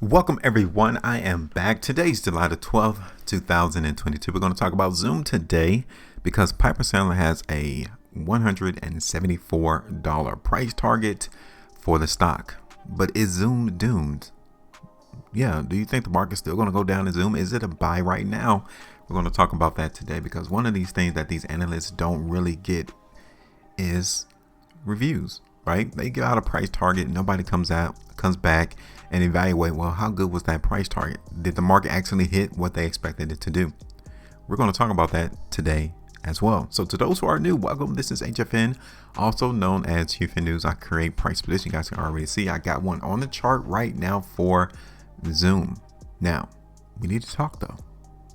Welcome everyone. I am back. Today's July the 12th, 2022. We're going to talk about Zoom today because Piper Sandler has a $174 price target for the stock. But is Zoom doomed? Yeah. Do you think the market's still going to go down in Zoom? Is it a buy right now? We're going to talk about that today because one of these things that these analysts don't really get is reviews, right? They give out a price target. Nobody comes back and evaluate, well, how good was that price target? Did the market actually hit what they expected it to do? We're going to talk about that today as well. So to those who are new, welcome. This is HueFin, also known as HueFin News. I create price predictions. You guys can already see I got one on the chart right now for Zoom. Now, we need to talk though.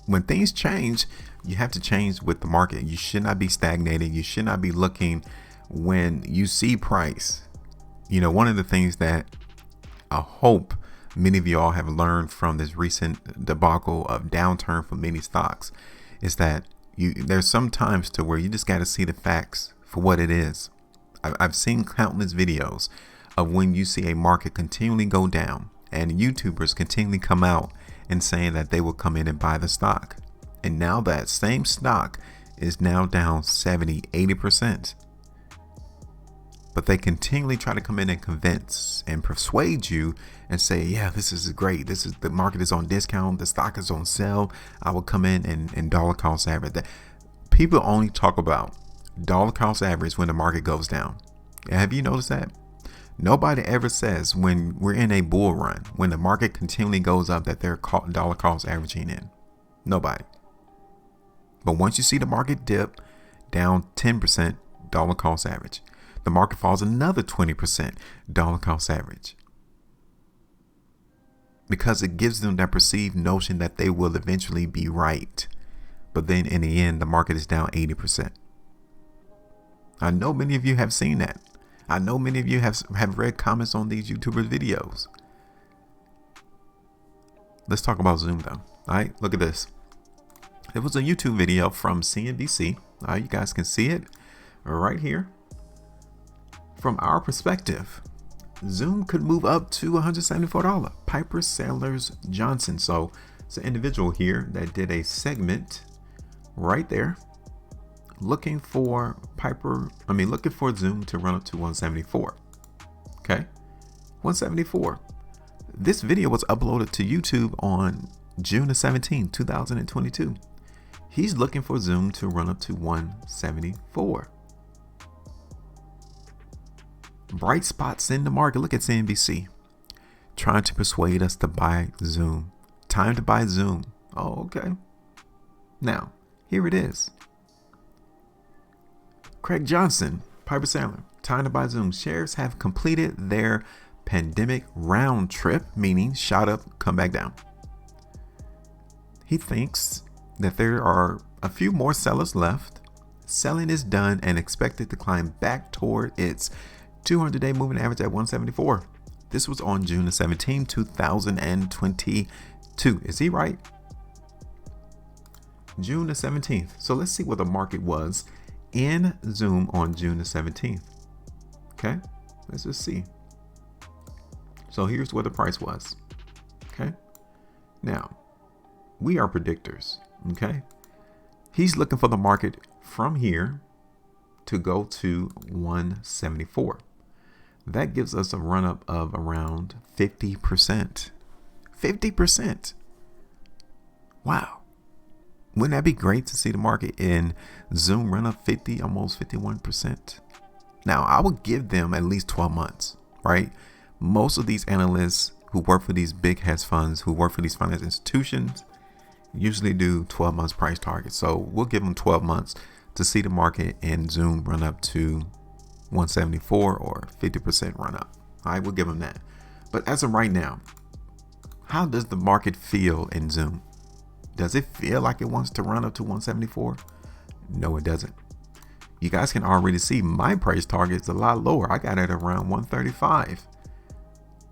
When things change, you have to change with the market. You should not be stagnating. You should not be looking when you see price. You know, one of the things that I hope many of you all have learned from this recent debacle of downturn for many stocks is that there's some times to where you just got to see the facts for what it is. I've seen countless videos of when you see a market continually go down and YouTubers continually come out and saying that they will come in and buy the stock. And now that same stock is now down 70-80%. But they continually try to come in and convince and persuade you and say, yeah, this is great. The market is on discount. The stock is on sale. I will come in and dollar cost average. That people only talk about dollar cost average when the market goes down. Have you noticed that? Nobody ever says when we're in a bull run, when the market continually goes up, that they're dollar cost averaging in. Nobody. But once you see the market dip down 10%, dollar cost average. The market falls another 20%, dollar cost average. Because it gives them that perceived notion that they will eventually be right. But then in the end, the market is down 80%. I know many of you have seen that. I know many of you have read comments on these YouTubers videos. Let's talk about Zoom though. All right, look at this. It was a YouTube video from CNBC. All right, you guys can see it right here. From our perspective, Zoom could move up to $174. Piper Sandler's Johnson. So it's an individual here that did a segment right there looking for Zoom to run up to 174. Okay, 174. This video was uploaded to YouTube on June the 17th, 2022. He's looking for Zoom to run up to 174. Bright spots in the market. Look at CNBC trying to persuade us to buy Zoom. Time to buy Zoom. Oh, okay. Now, here it is. Craig Johnson, Piper Sandler, time to buy Zoom. Shares have completed their pandemic round trip, meaning shot up, come back down. He thinks that there are a few more sellers left. Selling is done and expected to climb back toward its 200-day moving average at 174. This was on June the 17th, 2022. Is he right? June the 17th. So let's see what the market was in Zoom on June the 17th. Okay, let's just see. So here's what the price was. Okay, now we are predictors. Okay, he's looking for the market from here to go to 174. That gives us a run up of around 50%. 50%. Wow. Wouldn't that be great to see the market in Zoom run up 50, almost 51%? Now, I would give them at least 12 months, right? Most of these analysts who work for these big hedge funds, who work for these financial institutions, usually do 12 months price targets. So we'll give them 12 months to see the market in Zoom run up to 174 or 50% run up. All right, we'll give them that. But as of right now, how does the market feel in Zoom? Does it feel like it wants to run up to 174? No, it doesn't. You guys can already see my price target is a lot lower. I got it around 135.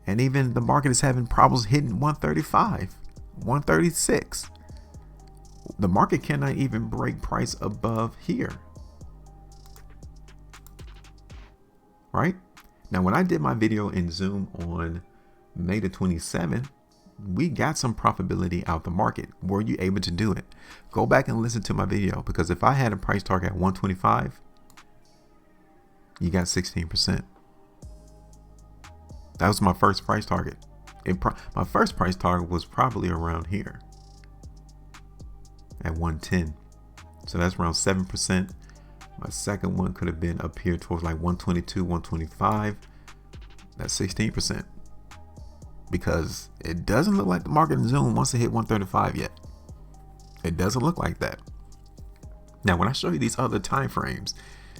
And even the market is having problems hitting 135, 136. The market cannot even break price above here. Right? Now, when I did my video in Zoom on May the 27th, we got some profitability out the market. Were you able to do it? Go back and listen to my video, because if I had a price target at 125, you got 16%. That was my first price target. My first price target was probably around here at 110. So that's around 7%. My second one could have been up here towards like 122, 125. That's 16. Because it doesn't look like the market in Zoom wants to hit 135 yet. It doesn't look like that. Now, when I show you these other time frames,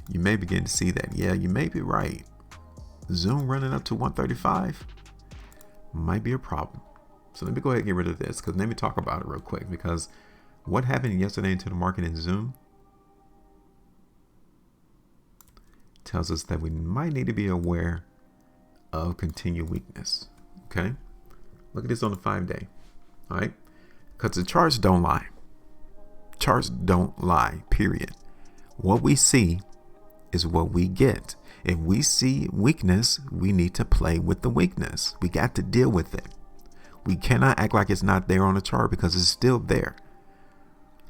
you may begin to see that, yeah, you may be right. Zoom running up to 135 might be a problem. So let me go ahead and get rid of this, because let me talk about it real quick, because what happened yesterday into the market in Zoom tells us that we might need to be aware of continued weakness. Okay, look at this on the 5-day. All right, because the charts don't lie. Charts don't lie, period. What we see is what we get. If we see weakness, we need to play with the weakness. We got to deal with it. We cannot act like it's not there on the chart, because it's still there.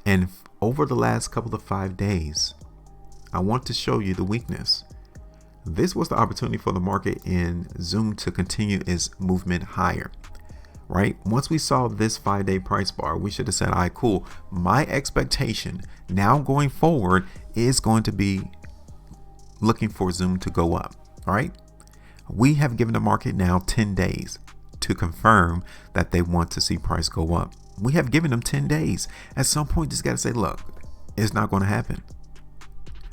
And over the last couple of 5 days, I want to show you the weakness. This was the opportunity for the market in Zoom to continue its movement higher, right? Once we saw this 5-day price bar, we should have said, all right, cool. My expectation now going forward is going to be looking for Zoom to go up. All right. We have given the market now 10 days to confirm that they want to see price go up. We have given them 10 days. At some point, just got to say, look, it's not going to happen.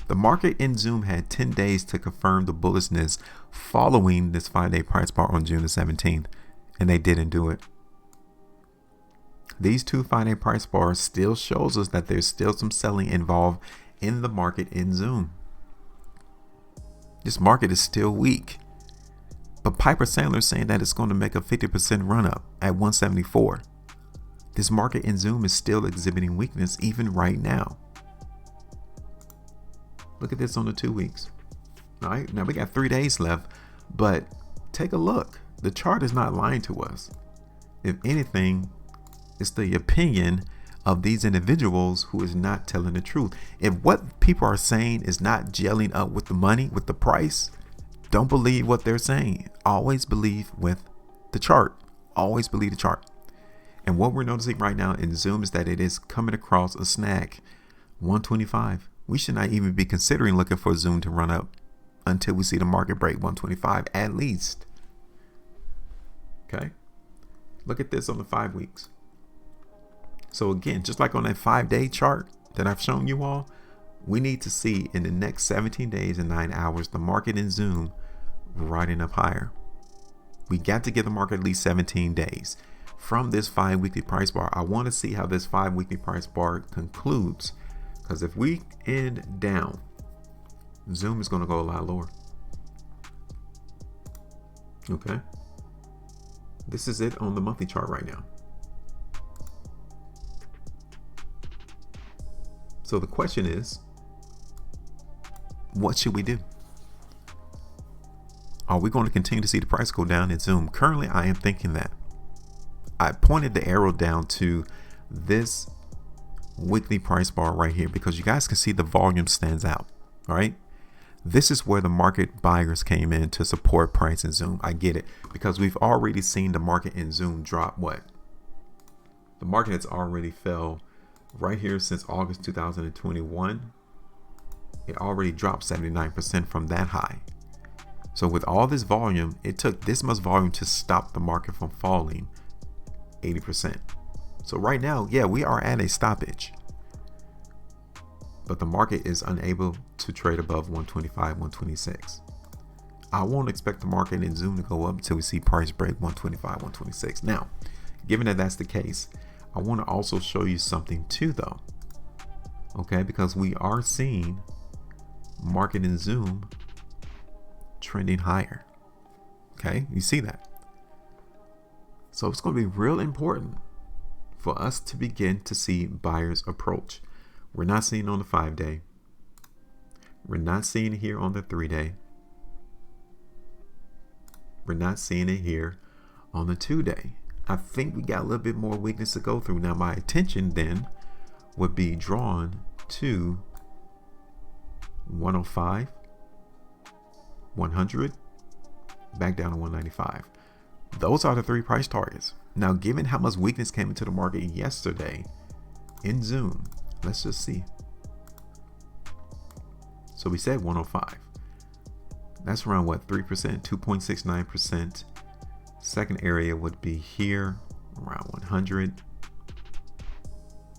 The market in Zoom had 10 days to confirm the bullishness following this 5-day price bar on June the 17th, and they didn't do it. These two 5-day price bars still shows us that there's still some selling involved in the market in Zoom. This market is still weak, but Piper Sandler is saying that it's going to make a 50% run up at 174. This market in Zoom is still exhibiting weakness even right now. Look at this on the 2 weeks. All right, now we got 3 days left, but take a look. The chart is not lying to us. If anything, it's the opinion of these individuals who is not telling the truth. If what people are saying is not gelling up with the money, with the price, don't believe what they're saying. Always believe with the chart. Always believe the chart. And what we're noticing right now in Zoom is that it is coming across a snag, 125. We should not even be considering looking for Zoom to run up until we see the market break 125 at least. Okay. Look at this on the 5 weeks. So again, just like on that 5-day chart that I've shown you all, we need to see in the next 17 days and 9 hours, the market in Zoom riding up higher. We got to give the market at least 17 days from this 5-weekly price bar. I want to see how this 5-weekly price bar concludes, because if we end down, Zoom is going to go a lot lower. Okay. This is it on the monthly chart right now. So the question is, what should we do? Are we going to continue to see the price go down in Zoom? Currently, I am thinking that. I pointed the arrow down to this weekly price bar right here because you guys can see the volume stands out. All right. This is where the market buyers came in to support price in Zoom. I get it, because we've already seen the market in Zoom drop what? The market has already fell right here since August 2021. It already dropped 79% from that high. So with all this volume, it took this much volume to stop the market from falling 80%. So right now, yeah, we are at a stoppage, but the market is unable to trade above 125, 126. I won't expect the market in Zoom to go up until we see price break 125, 126. Now, given that that's the case, I want to also show you something too, though. Okay, because we are seeing market in Zoom trending higher. Okay, you see that? So it's going to be real important for us to begin to see buyers approach. We're not seeing on the 5-day. We're not seeing it here on the 3-day. We're not seeing it here on the 2-day. I think we got a little bit more weakness to go through. Now my attention then would be drawn to 105, 100, back down to 195. Those are the three price targets. Now, given how much weakness came into the market yesterday in Zoom, let's just see. So we said 105. That's around what, 3%, 2.69%. Second area would be here around 100,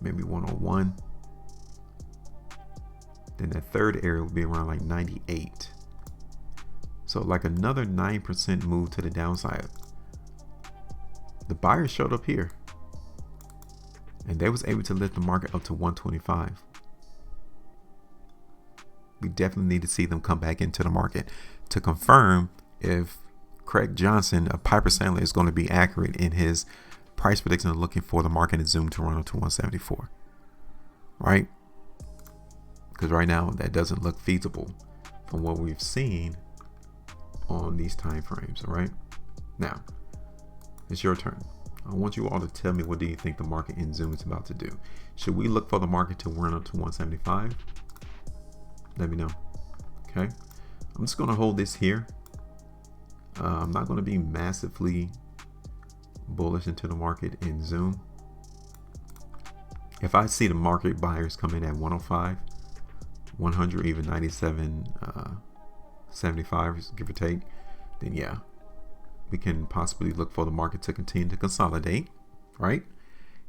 maybe 101. Then that third area would be around like 98. So like another 9% move to the downside. The buyers showed up here and they was able to lift the market up to 125. We definitely need to see them come back into the market to confirm if Craig Johnson of Piper Sandler is going to be accurate in his price prediction of looking for the market in Zoom to run up to 174, right? Because right now that doesn't look feasible from what we've seen on these time frames. All right, now it's your turn. I want you all to tell me, what do you think the market in Zoom is about to do? Should we look for the market to run up to 175? Let me know. Okay, I'm just going to hold this here. I'm not going to be massively bullish into the market in Zoom. If I see the market buyers come in at 105, 100, even 97, 75, give or take, then yeah, we can possibly look for the market to continue to consolidate, right?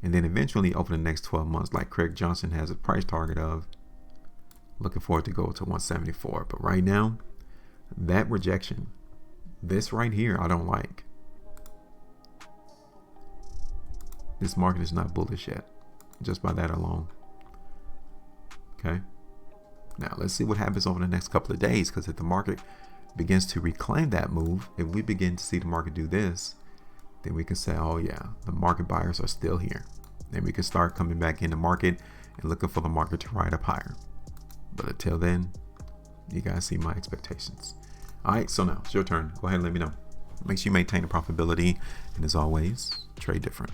And then eventually over the next 12 months, like Craig Johnson has a price target of, looking for it to go to 174. But right now, that rejection, this right here, I don't like. This market is not bullish yet, just by that alone. Okay. Now let's see what happens over the next couple of days, because if the market begins to reclaim that move, if we begin to see the market do this, then we can say, oh yeah, the market buyers are still here. Then we can start coming back in the market and looking for the market to ride up higher. But until then, you guys see my expectations. All right, so now it's your turn. Go ahead and let me know. Make sure you maintain the profitability, and as always, trade different.